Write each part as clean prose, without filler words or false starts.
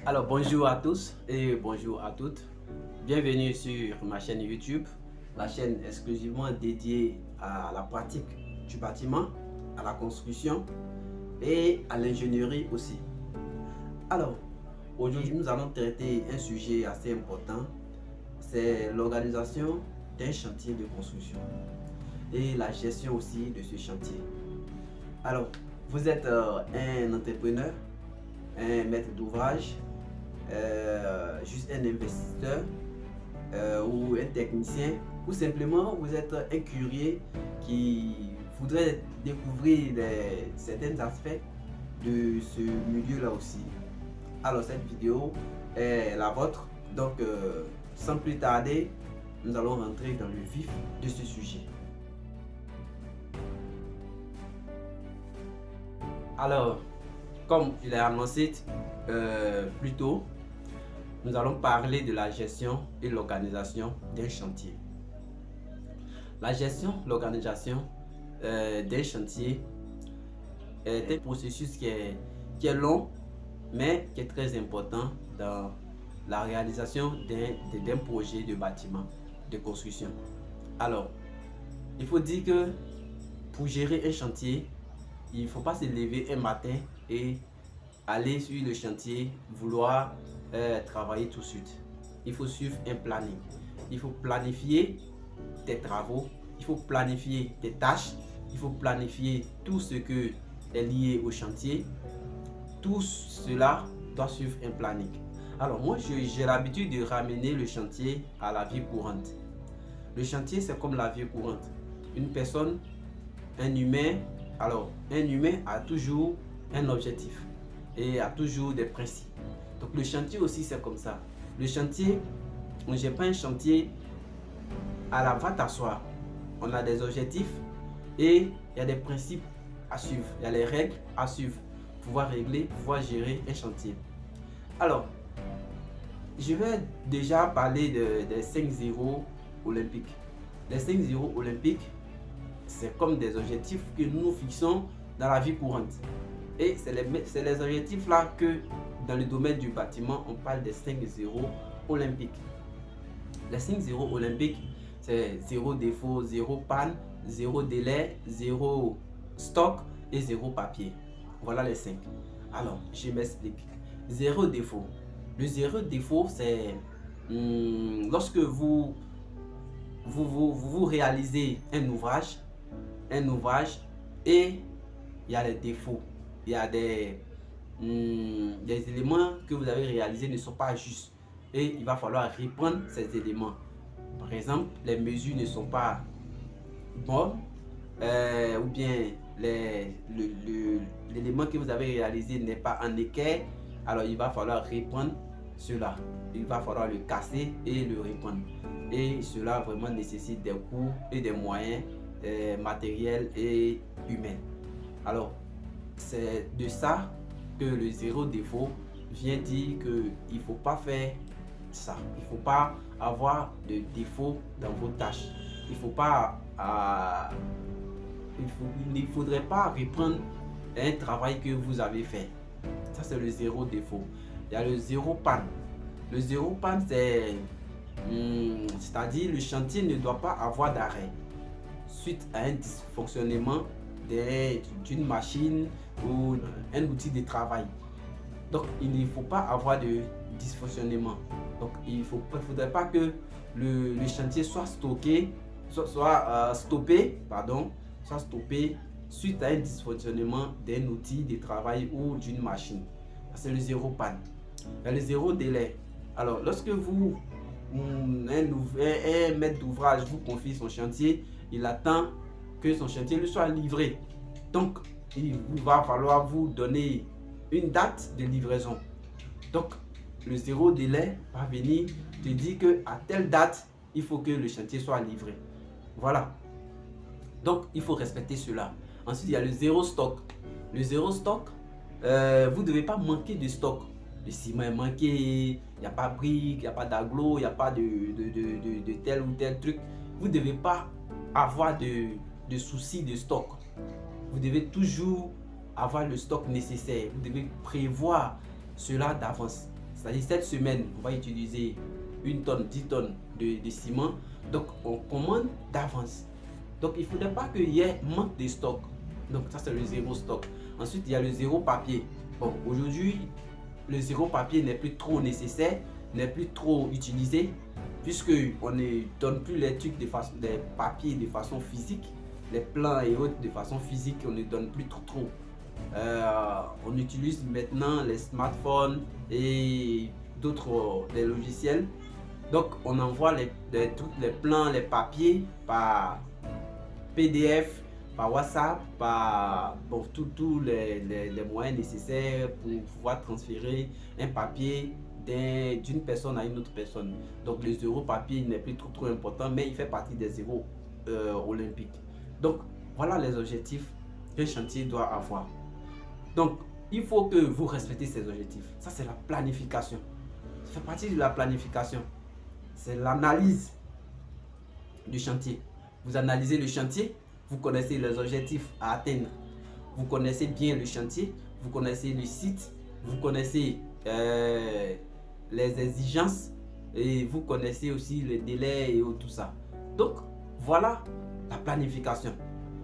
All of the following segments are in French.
Alors bonjour à tous et bonjour à toutes. Bienvenue sur ma chaîne YouTube, la chaîne exclusivement dédiée à la pratique du bâtiment, à la construction et à l'ingénierie aussi. Alors aujourd'hui nous allons traiter un sujet assez important, c'est l'organisation d'un chantier de construction et la gestion aussi de ce chantier. Alors vous êtes un entrepreneur, un maître d'ouvrage, juste un investisseur ou un technicien, ou simplement vous êtes un curieux qui voudrait découvrir certains aspects de ce milieu là aussi. Alors cette vidéo est la vôtre, donc sans plus tarder nous allons rentrer dans le vif de ce sujet. Alors comme je l'ai annoncé plus tôt, nous allons parler de la gestion et l'organisation d'un chantier. La gestion, l'organisation d'un chantier est un processus qui est long, mais qui est très important dans la réalisation d'un projet de bâtiment, de construction. Alors, il faut dire que pour gérer un chantier, il ne faut pas se lever un matin et aller sur le chantier, vouloir travailler tout de suite. Il faut suivre un planning. Il faut planifier tes travaux, il faut planifier tes tâches, il faut planifier tout ce qui est lié au chantier. Tout cela doit suivre un planning. Alors moi, j'ai l'habitude de ramener le chantier à la vie courante. Le chantier, c'est comme la vie courante. Une personne, un humain, alors un humain a toujours un objectif et a toujours des principes. Donc le chantier aussi c'est comme ça. Le chantier, on ne gère pas un chantier à la va t'asseoir. On a des objectifs et il y a des principes à suivre. Il y a les règles à suivre. Pouvoir régler, pouvoir gérer un chantier. Alors, je vais déjà parler des 5-0 olympiques. Les 5-0 olympiques, c'est comme des objectifs que nous fixons dans la vie courante. Et c'est les objectifs là que dans le domaine du bâtiment, on parle des 5-0 olympiques. Les 5-0 olympiques, c'est 0 défaut, 0 panne, 0 délai, 0 stock et 0 papier. Voilà les 5. Alors, je m'explique. 0 défaut. Le 0 défaut, c'est lorsque vous réalisez un ouvrage et il y a les défauts. Il y a des éléments que vous avez réalisés ne sont pas justes et il va falloir reprendre ces éléments. Par exemple, les mesures ne sont pas bonnes ou bien l'élément que vous avez réalisé n'est pas en équerre, alors il va falloir reprendre cela. Il va falloir le casser et le reprendre. Et cela vraiment nécessite des coûts et des moyens matériels et humains. Alors, c'est de ça que le 0 défaut vient dire qu'il ne faut pas faire ça. Il ne faut pas avoir de défaut dans vos tâches. Il ne faudrait pas reprendre un travail que vous avez fait. Ça, c'est le 0 défaut. Il y a le 0 panne. Le 0 panne, c'est-à-dire le chantier ne doit pas avoir d'arrêt suite à un dysfonctionnement d'une machine ou un outil de travail. Donc il ne faut pas avoir de dysfonctionnement. Donc il ne faudrait pas que le chantier soit stoppé suite à un dysfonctionnement d'un outil de travail ou d'une machine. C'est le 0 panne. Il y a le 0 délai. Alors lorsque un maître d'ouvrage vous confie son chantier, il attend que son chantier lui soit livré. Donc, il va falloir vous donner une date de livraison. Donc, le 0 délai va venir te dire qu'à telle date, il faut que le chantier soit livré. Voilà. Donc, il faut respecter cela. Ensuite, il y a le 0 stock. Le 0 stock, vous ne devez pas manquer de stock. Le ciment est manqué, il n'y a pas de briques, il n'y a pas d'agglo, il n'y a pas de tel ou tel truc. Vous ne devez pas avoir de soucis de stock. Vous devez toujours avoir le stock nécessaire. Vous devez prévoir cela d'avance. C'est-à-dire cette semaine, on va utiliser 1 tonne, 10 tonnes de ciment. Donc on commande d'avance. Donc il ne faudrait pas qu'il y ait manque de stock. Donc ça c'est le zéro stock. Ensuite il y a le zéro papier. Bon, aujourd'hui le zéro papier n'est plus trop nécessaire, n'est plus trop utilisé, puisque on ne donne plus les trucs des papiers de façon physique, les plans et autres de façon physique, on ne donne plus trop. On utilise maintenant les smartphones et d'autres les logiciels. Donc on envoie les plans, les papiers par PDF, par WhatsApp, par tous les moyens nécessaires pour pouvoir transférer un papier d'une personne à une autre personne. Donc le zéro papier n'est plus trop important, mais il fait partie des zéros olympiques. Donc voilà les objectifs qu'un chantier doit avoir. Donc il faut que vous respectez ces objectifs. Ça c'est la planification. Ça fait partie de la planification. C'est l'analyse du chantier. Vous analysez le chantier, vous connaissez les objectifs à atteindre. Vous connaissez bien le chantier, vous connaissez le site, vous connaissez les exigences et vous connaissez aussi les délais et tout ça. Donc voilà la planification.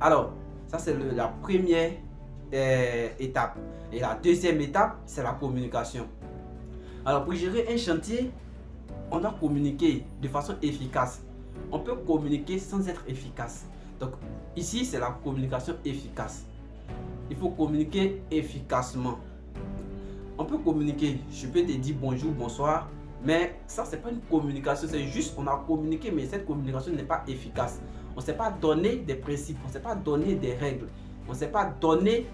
Alors ça c'est la première étape. Et la deuxième étape, c'est la communication. Alors pour gérer un chantier, on doit communiquer de façon efficace. On peut communiquer sans être efficace. Donc ici c'est la communication efficace. Il faut communiquer efficacement. On peut communiquer, je peux te dire bonjour, bonsoir, mais ça c'est pas une communication, c'est juste on a communiqué, mais cette communication n'est pas efficace. On ne sait pas donner des principes, on ne sait pas donner des règles, on ne sait pas donner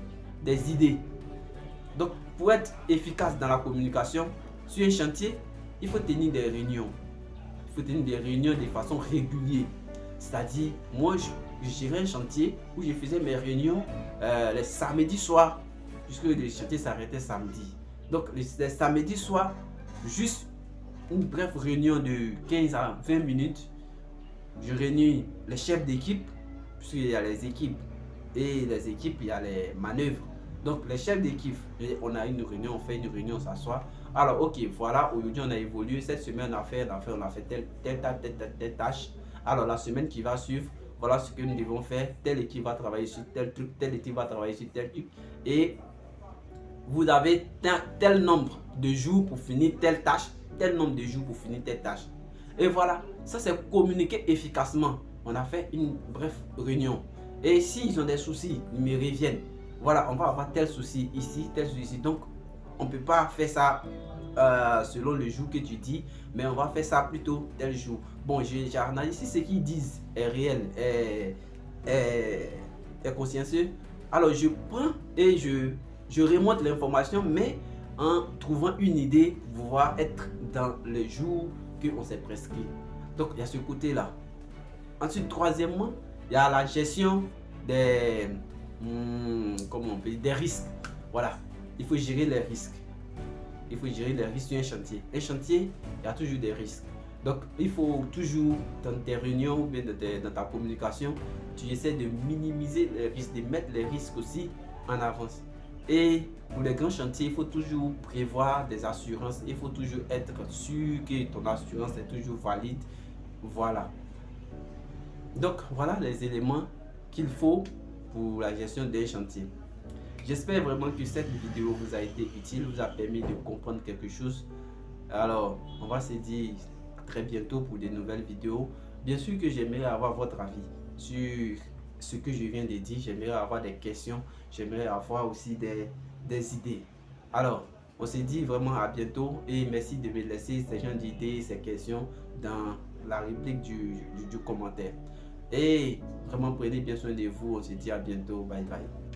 des idées. Donc pour être efficace dans la communication sur un chantier, il faut tenir des réunions. Il faut tenir des réunions de façon régulière. C'est-à-dire, moi je gérais un chantier où je faisais mes réunions les samedis soirs, puisque le chantier s'arrêtait samedi. Donc les samedis soirs, juste une brève réunion de 15 à 20 minutes. Je réunis les chefs d'équipe, puisqu'il y a les équipes, et les équipes, il y a les manœuvres. Donc les chefs d'équipe, on a une réunion, on fait une réunion, on s'assoit. Alors ok, voilà, aujourd'hui on a évolué, cette semaine on a fait telle tâche. Alors la semaine qui va suivre, voilà ce que nous devons faire. Telle équipe va travailler sur tel truc, telle équipe va travailler sur tel truc. Et vous avez tel nombre de jours pour finir telle tâche, tel nombre de jours pour finir telle tâche. Et voilà, ça c'est communiquer efficacement. On a fait une brève réunion. Et s'ils ont des soucis, ils me reviennent. Voilà, on va avoir tel souci ici, tel souci ici. Donc, on ne peut pas faire ça selon le jour que tu dis, mais on va faire ça plutôt tel jour. Bon, j'analyse si ce qu'ils disent est réel, est consciencieux. Alors, je prends et je remonte l'information, mais en trouvant une idée pour pouvoir être dans le jour qu'on s'est prescrit. Donc, il y a ce côté-là. Ensuite, troisièmement, il y a la gestion des risques. Voilà, il faut gérer les risques. Il faut gérer les risques sur un chantier. Un chantier, il y a toujours des risques. Donc, il faut toujours, dans tes réunions ou bien dans ta communication, tu essaies de minimiser les risques, de mettre les risques aussi en avance. Et pour les grands chantiers, il faut toujours prévoir des assurances. Il faut toujours être sûr que ton assurance est toujours valide. Voilà. Donc, voilà les éléments qu'il faut pour la gestion des chantiers. J'espère vraiment que cette vidéo vous a été utile, vous a permis de comprendre quelque chose. Alors, on va se dire très bientôt pour de nouvelles vidéos. Bien sûr que j'aimerais avoir votre avis sur ce que je viens de dire. J'aimerais avoir des questions, j'aimerais avoir aussi des idées. Alors, on se dit vraiment à bientôt et merci de me laisser ces gens d'idées, ces questions dans la réplique du commentaire. Et vraiment prenez bien soin de vous, on se dit à bientôt, bye bye.